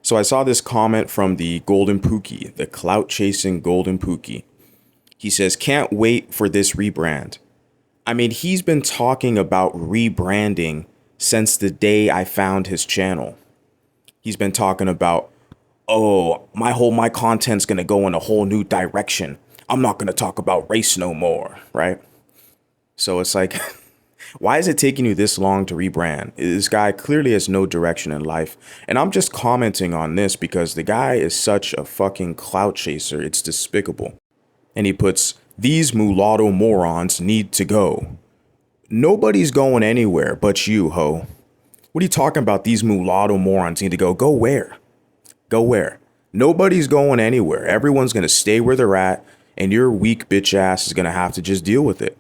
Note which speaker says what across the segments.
Speaker 1: So I saw this comment from the golden Pookie, the clout chasing golden Pookie. He says, can't wait for this rebrand. I mean, he's been talking about rebranding since the day I found his channel. He's been talking about, oh, my content's going to go in a whole new direction. I'm not going to talk about race no more, right? So it's like, why is it taking you this long to rebrand? This guy clearly has no direction in life. And I'm just commenting on this because the guy is such a fucking clout chaser. It's despicable. And he puts, these mulatto morons need to go. Nobody's going anywhere but you, ho. What are you talking about? These mulatto morons need to go. Go where? Go where? Nobody's going anywhere. Everyone's going to stay where they're at. And your weak bitch ass is going to have to just deal with it.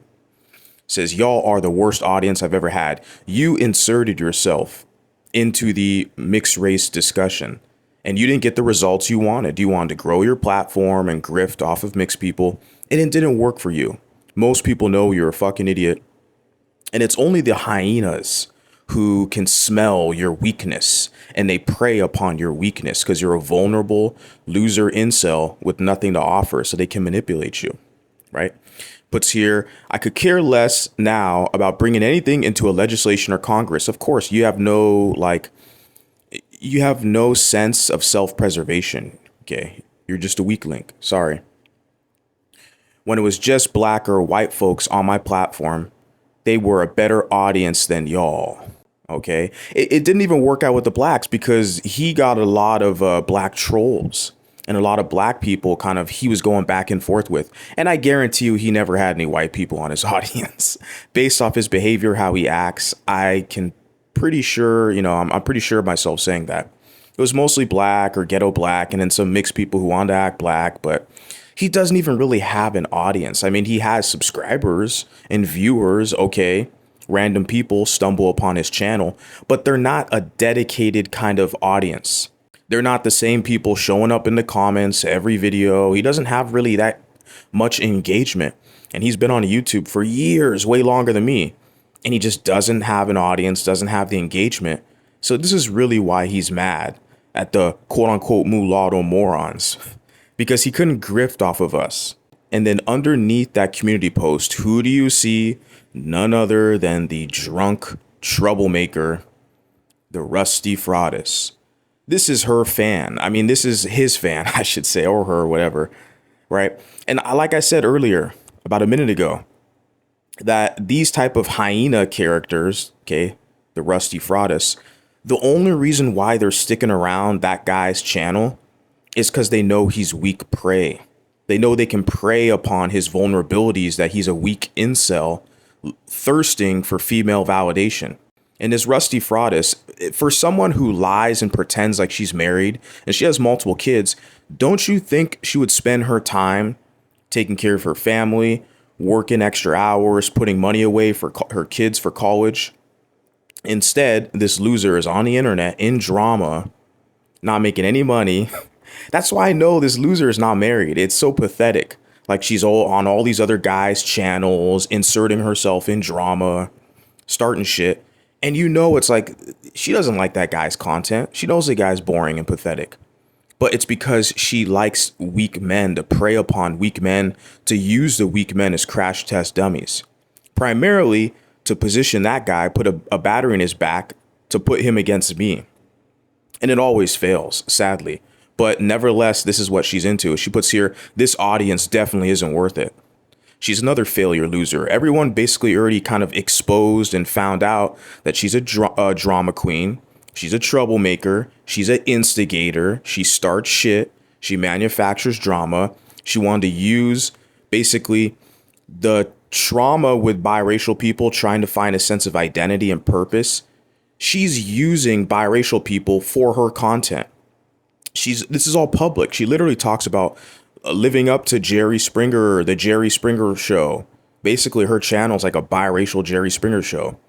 Speaker 1: Says, y'all are the worst audience I've ever had. You inserted yourself into the mixed race discussion and you didn't get the results you wanted. You wanted to grow your platform and grift off of mixed people, and it didn't work for you. Most people know you're a fucking idiot. And it's only the hyenas who can smell your weakness and they prey upon your weakness because you're a vulnerable loser incel with nothing to offer, so they can manipulate you, right? Puts here, I could care less now about bringing anything into a legislation or Congress. Of course, you have no sense of self-preservation. Okay, you're just a weak link. Sorry. When it was just black or white folks on my platform, they were a better audience than y'all. Okay, it didn't even work out with the blacks because he got a lot of black trolls. And a lot of black people he was going back and forth with. And I guarantee you he never had any white people on his audience. Based off his behavior, how he acts, I'm pretty sure of myself saying that. It was mostly black or ghetto black and then some mixed people who wanted to act black. But he doesn't even really have an audience. I mean, he has subscribers and viewers, okay. Random people stumble upon his channel, but they're not a dedicated kind of audience. They're not the same people showing up in the comments every video. He doesn't have really that much engagement. And he's been on YouTube for years, way longer than me. And he just doesn't have an audience, doesn't have the engagement. So this is really why he's mad at the quote unquote mulatto morons, because he couldn't grift off of us. And then underneath that community post, who do you see? None other than the drunk troublemaker, the Rusty Fraudus. This is her fan. I mean, this is his fan, I should say, or her, whatever. Right. And like I said earlier, about a minute ago, that these type of hyena characters, okay, the Rusty Fraudus, the only reason why they're sticking around that guy's channel is because they know he's weak prey. They know they can prey upon his vulnerabilities, that he's a weak incel thirsting for female validation. And this Rusty Fraudus, for someone who lies and pretends like she's married and she has multiple kids, don't you think she would spend her time taking care of her family, working extra hours, putting money away for her kids for college? Instead, this loser is on the internet in drama, not making any money. That's why I know this loser is not married. It's so pathetic. Like she's on all these other guys' channels, inserting herself in drama, starting shit. And it's like she doesn't like that guy's content. She knows the guy's boring and pathetic. But it's because she likes weak men, to prey upon weak men, to use the weak men as crash test dummies. Primarily to position that guy, put a battery in his back to put him against me. And it always fails, sadly. But nevertheless, this is what she's into. She puts here, this audience definitely isn't worth it. She's another failure loser. Everyone basically already kind of exposed and found out that she's a drama queen. She's a troublemaker. She's an instigator. She starts shit. She manufactures drama. She wanted to use basically the trauma with biracial people trying to find a sense of identity and purpose. She's using biracial people for her content. This is all public. She literally talks about living up to Jerry Springer, the Jerry Springer show. Basically, her channel is like a biracial Jerry Springer show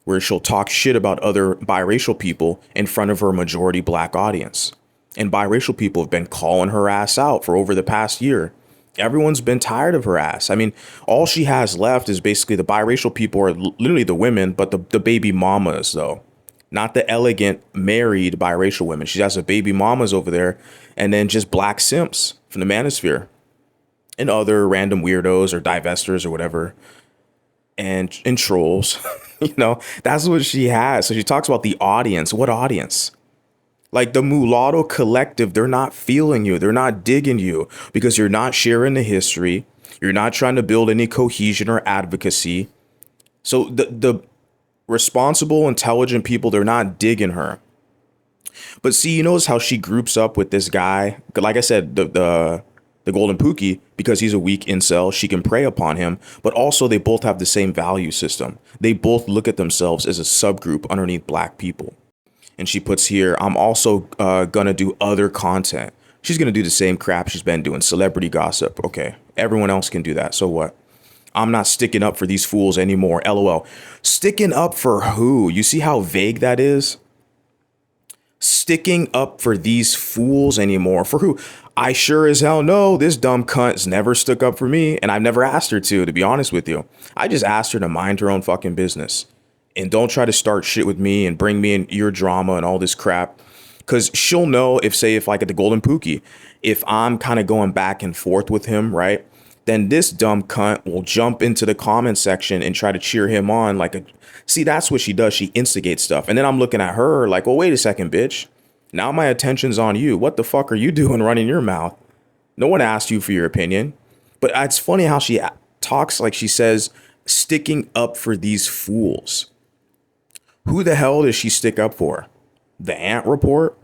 Speaker 1: where she'll talk shit about other biracial people in front of her majority black audience. And biracial people have been calling her ass out for over the past year. Everyone's been tired of her ass. I mean, all she has left is basically the biracial people are literally the women, but the baby mamas, though. not the elegant married biracial women. She has a baby mamas over there, and then just black simps from the manosphere and other random weirdos or divestors or whatever, and trolls. That's what she has. So she talks about the audience. What audience? Like the mulatto collective, they're not feeling you. They're not digging you because you're not sharing the history. You're not trying to build any cohesion or advocacy. So the responsible, intelligent people, they're not digging her. But see, you notice how she groups up with this guy. Like I said, the golden Pookie, because he's a weak incel, she can prey upon him. But also they both have the same value system. They both look at themselves as a subgroup underneath black people. And she puts here, I'm also gonna do other content. She's gonna do the same crap she's been doing, celebrity gossip. Okay, everyone else can do that. So what? I'm not sticking up for these fools anymore. LOL. Sticking up for who? You see how vague that is? Sticking up for these fools anymore. For who? I sure as hell know this dumb cunt's never stuck up for me, and I've never asked her to be honest with you. I just asked her to mind her own fucking business. And don't try to start shit with me and bring me in your drama and all this crap. Because she'll know if like at the golden Pookie, if I'm kind of going back and forth with him, right? Then this dumb cunt will jump into the comment section and try to cheer him on. See, that's what she does. She instigates stuff. And then I'm looking at her like, well, wait a second, bitch. Now my attention's on you. What the fuck are you doing running your mouth? No one asked you for your opinion. But it's funny how she talks like she says, sticking up for these fools. Who the hell does she stick up for? The Ant Report?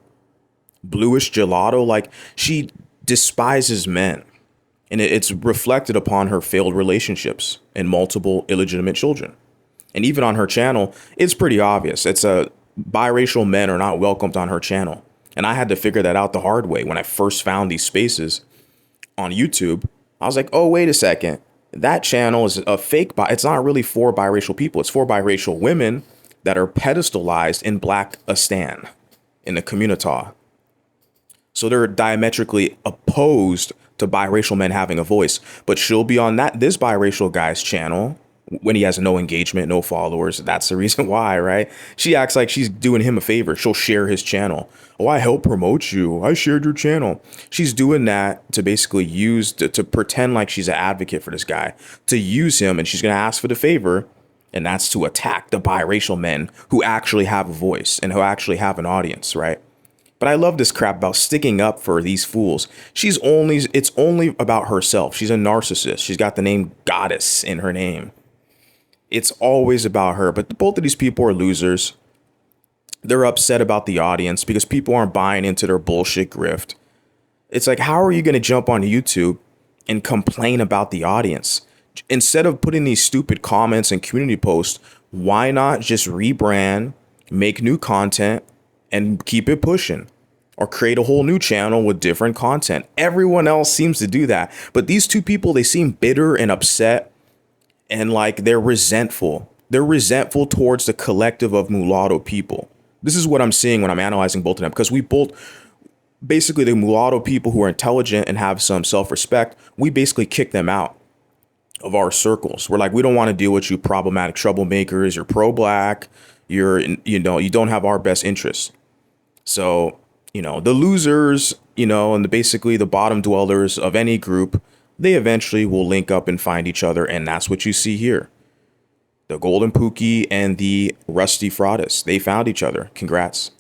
Speaker 1: Bluish Gelato? Like, she despises men. And it's reflected upon her failed relationships and multiple illegitimate children. And even on her channel, it's pretty obvious. Biracial men are not welcomed on her channel. And I had to figure that out the hard way. When I first found these spaces on YouTube, I was like, oh, wait a second. That channel is a fake. It's not really for biracial people. It's for biracial women that are pedestalized in Blackistan, in the community. So they're diametrically opposed to biracial men having a voice. But she'll be on this biracial guy's channel when he has no engagement, no followers. That's the reason why, right? She acts like she's doing him a favor. She'll share his channel. Oh, I helped promote you. I shared your channel. She's doing that to basically use, to pretend like she's an advocate for this guy, to use him, and she's going to ask for the favor. And that's to attack the biracial men who actually have a voice and who actually have an audience, right? But I love this crap about sticking up for these fools. It's only about herself. She's a narcissist. She's got the name Goddess in her name. It's always about her. But both of these people are losers. They're upset about the audience because people aren't buying into their bullshit grift. It's like, how are you going to jump on YouTube and complain about the audience? Instead of putting these stupid comments and community posts, why not just rebrand, make new content, and keep it pushing? Or create a whole new channel with different content. Everyone else seems to do that. But these two people, they seem bitter and upset and like they're resentful. They're resentful towards the collective of mulatto people. This is what I'm seeing when I'm analyzing both of them, because we both, basically the mulatto people who are intelligent and have some self-respect, we basically kick them out of our circles. We're like, we don't want to deal with you problematic troublemakers. You're pro-black. You don't have our best interests. So, the losers, and basically the bottom dwellers of any group, they eventually will link up and find each other. And that's what you see here. The golden Pookie and the rusty fraudist, they found each other. Congrats.